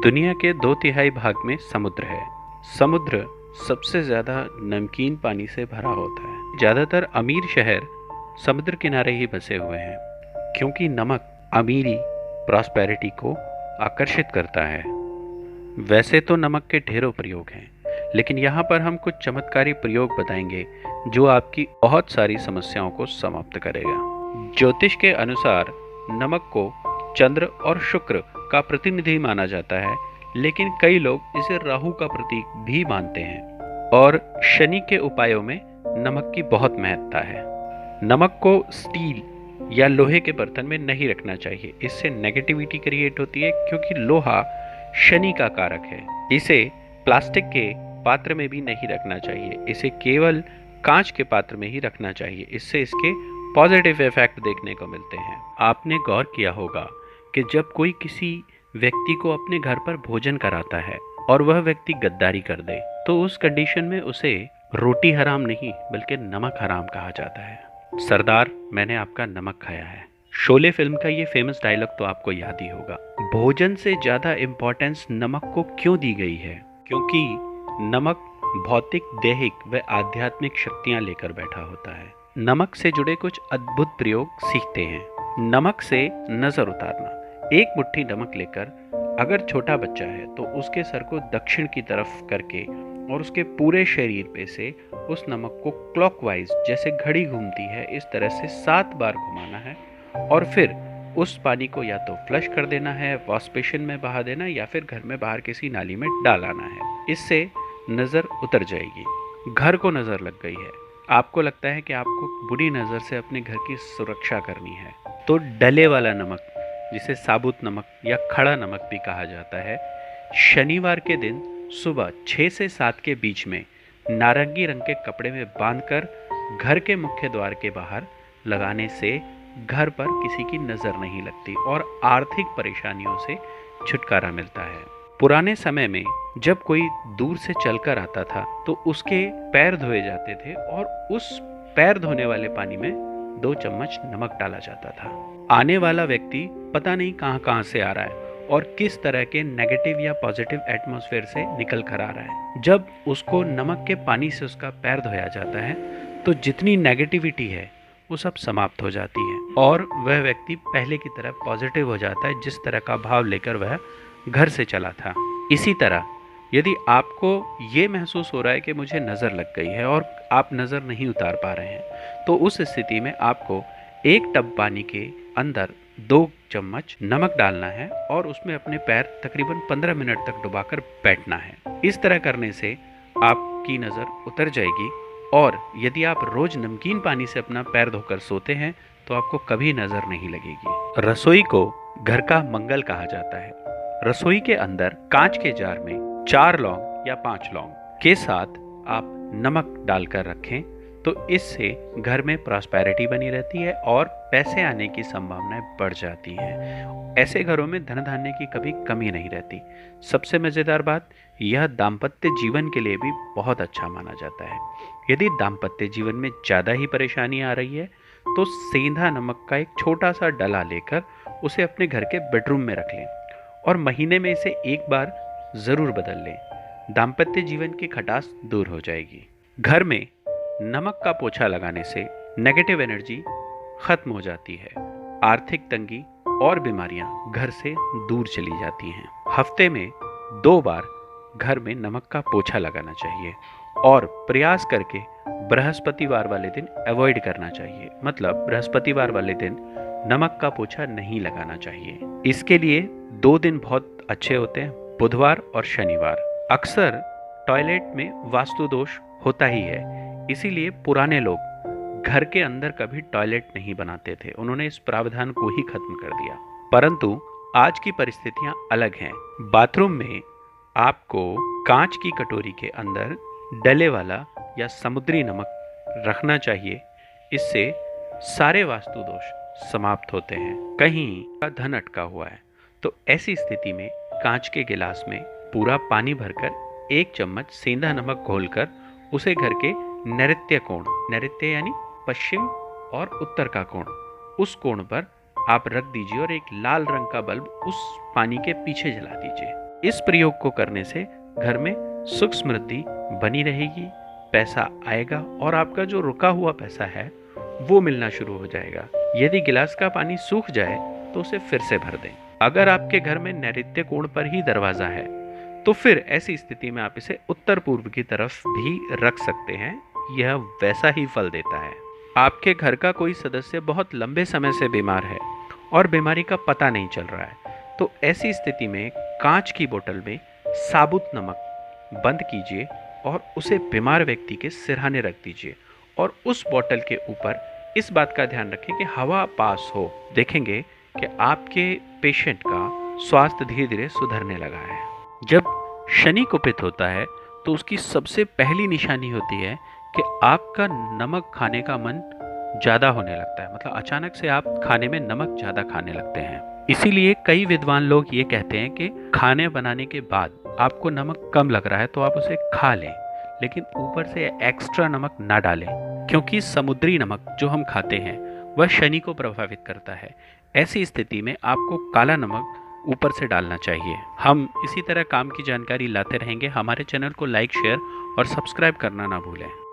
दुनिया के 2/3 भाग में समुद्र है। समुद्र सबसे ज़्यादा नमकीन पानी से भरा होता है। ज़्यादातर अमीर शहर समुद्र किनारे ही बसे हुए हैं, क्योंकि नमक अमीरी, प्रॉस्पेरिटी को आकर्षित करता है। वैसे तो नमक के ढेरों प्रयोग हैं, लेकिन यहाँ पर हम कुछ चमत्कारी प्रयोग बताएंगे जो आपकी बहुत सारी समस्याओं को समाप्त करेगा। ज्योतिष के अनुसार नमक को चंद्र और शुक्र का प्रतिनिधि माना जाता है, लेकिन कई लोग इसे राहु का प्रतीक भी मानते हैं। और शनि के उपायों में नमक की बहुत महत्ता है। नमक को स्टील या लोहे के बर्तन में नहीं रखना चाहिए, इससे नेगेटिविटी क्रिएट होती है, क्योंकि लोहा शनि का कारक है। इसे प्लास्टिक के पात्र में भी नहीं रखना चाहिए, इसे केवल कांच के पात्र में ही रखना चाहिए। इससे इसके पॉजिटिव इफेक्ट देखने को मिलते हैं। आपने गौर किया होगा कि जब कोई किसी व्यक्ति को अपने घर पर भोजन कराता है और वह व्यक्ति गद्दारी कर दे, तो उस कंडीशन में उसे रोटी हराम नहीं बल्कि नमक हराम कहा जाता है। सरदार, मैंने आपका नमक खाया है। शोले फिल्म का ये फेमस डायलॉग तो आपको याद ही होगा। भोजन से ज्यादा इंपॉर्टेंस नमक को क्यों दी गई है? क्योंकि नमक भौतिक, दैहिक व आध्यात्मिक शक्तियां लेकर बैठा होता है। नमक से जुड़े कुछ अद्भुत प्रयोग सीखते हैं। नमक से नजर उतारना। एक मुट्ठी नमक लेकर अगर छोटा बच्चा है तो उसके सर को दक्षिण की तरफ करके और उसके पूरे शरीर पे से उस नमक को क्लॉकवाइज, जैसे घड़ी घूमती है, इस तरह से 7 बार घुमाना है और फिर उस पानी को या तो फ्लश कर देना है, वॉश बेसिन में बहा देना, या फिर घर में बाहर किसी नाली में डाल आना है। इससे नज़र उतर जाएगी। घर को नज़र लग गई है, आपको लगता है कि आपको बुरी नज़र से अपने घर की सुरक्षा करनी है, तो डले वाला नमक, जिसे साबुत नमक या खड़ा नमक भी कहा जाता है, शनिवार के दिन सुबह 6 से 7 के बीच में नारंगी रंग के कपड़े में बांधकर घर के मुख्य द्वार के बाहर लगाने से घर पर किसी की नज़र नहीं लगती और आर्थिक परेशानियों से छुटकारा मिलता है। पुराने समय में जब कोई दूर से चलकर आता था तो उसके पैर धोए जाते थे और उस पैर धोने वाले पानी में 2 चम्मच नमक डाला जाता था। आने वाला व्यक्ति पता नहीं कहां से आ रहा है और किस तरह के नेगेटिव या पॉजिटिव एटमॉस्फेयर से निकल कर आ रहा है। जब उसको नमक के पानी से उसका पैर धोया जाता है तो जितनी नेगेटिविटी है वो सब समाप्त हो जाती है और वह व्यक्ति पहले की तरह पॉजिटिव हो जाता है, जिस तरह का भाव लेकर वह घर से चला था। इसी तरह यदि आपको ये महसूस हो रहा है कि मुझे नज़र लग गई है और आप नज़र नहीं उतार पा रहे हैं, तो उस स्थिति में आपको एक टब पानी के अंदर 2 चम्मच नमक डालना है और उसमें अपने पैर तकरीबन 15 मिनट तक डुबाकर बैठना है। इस तरह करने से आपकी नज़र उतर जाएगी और यदि आप रोज नमकीन पानी से अपना पैर धोकर सोते हैं तो आपको कभी नज़र नहीं लगेगी। रसोई को घर का मंगल कहा जाता है। रसोई के अंदर कांच के जार में 4 लौंग या 5 लौंग के साथ आप नमक डालकर रखें तो इससे घर में प्रॉस्पेरिटी बनी रहती है और पैसे आने की संभावनाएं बढ़ जाती हैं। ऐसे घरों में धन धान्य की कभी कमी नहीं रहती। सबसे मज़ेदार बात, यह दाम्पत्य जीवन के लिए भी बहुत अच्छा माना जाता है। यदि दाम्पत्य जीवन में ज़्यादा ही परेशानी आ रही है तो सेंधा नमक का एक छोटा सा डला लेकर उसे अपने घर के बेडरूम में रख लें और महीने में इसे एक बार ज़रूर बदल लें। दाम्पत्य जीवन की खटास दूर हो जाएगी। घर में नमक का पोछा लगाने से नेगेटिव एनर्जी खत्म हो जाती है, आर्थिक तंगी और बीमारियां घर से दूर चली जाती हैं। हफ्ते में 2 बार घर में नमक का पोछा लगाना चाहिए और प्रयास करके बृहस्पतिवार वाले दिन अवॉइड करना चाहिए, मतलब बृहस्पतिवार वाले दिन नमक का पोछा नहीं लगाना चाहिए। इसके लिए 2 दिन बहुत अच्छे होते हैं, बुधवार और शनिवार। अक्सर टॉयलेट में वास्तु दोष होता ही है, इसीलिए पुराने लोग घर के अंदर कभी टॉयलेट नहीं बनाते थे, उन्होंने इस प्रावधान को ही खत्म कर दिया। परंतु आज की परिस्थितियां अलग हैं। बाथरूम में आपको कांच की कटोरी के अंदर डले वाला या समुद्री नमक रखना चाहिए, इससे सारे वास्तु दोष समाप्त होते हैं। कहीं का धन अटका हुआ है तो ऐसी स्थिति में कांच के गिलास में पूरा पानी भरकर 1 चम्मच सेंधा नमक घोलकर उसे घर के नैऋत्य कोण, नैऋत्य यानी पश्चिम और उत्तर का कोण, उस कोण पर आप रख दीजिए और एक लाल रंग का बल्ब उस पानी के पीछे जला दीजिए। इस प्रयोग को करने से घर में सुख समृद्धि बनी रहेगी, पैसा आएगा और आपका जो रुका हुआ पैसा है वो मिलना शुरू हो जाएगा। यदि गिलास का पानी सूख जाए तो उसे फिर से भर दें। अगर आपके घर में नैऋत्य कोण पर ही दरवाजा है तो फिर ऐसी स्थिति में आप इसे उत्तर पूर्व की तरफ भी रख सकते हैं, यह वैसा ही फल देता है। आपके घर का कोई सदस्य बहुत लंबे समय से बीमार है और बीमारी का पता नहीं चल रहा है, तो ऐसी स्थिति में कांच की बोतल में साबुत नमक बंद कीजिए और उसे बीमार व्यक्ति के सिरहाने रख दीजिए और उस बोतल के ऊपर इस बात का ध्यान रखें कि हवा पास हो। देखेंगे कि आपके पेशेंट का स्वास्थ्य धीरे धीरे सुधरने लगा है। जब शनि कुपित होता है तो उसकी सबसे पहली निशानी होती है कि आपका नमक खाने का मन ज़्यादा होने लगता है, मतलब अचानक से आप खाने में नमक ज़्यादा खाने लगते हैं। इसीलिए कई विद्वान लोग ये कहते हैं कि खाने बनाने के बाद आपको नमक कम लग रहा है तो आप उसे खा लें, लेकिन ऊपर से एक्स्ट्रा नमक ना डालें, क्योंकि समुद्री नमक जो हम खाते हैं वह शनि को प्रभावित करता है। ऐसी स्थिति में आपको काला नमक ऊपर से डालना चाहिए। हम इसी तरह काम की जानकारी लाते रहेंगे। हमारे चैनल को लाइक, शेयर और सब्सक्राइब करना ना भूलें।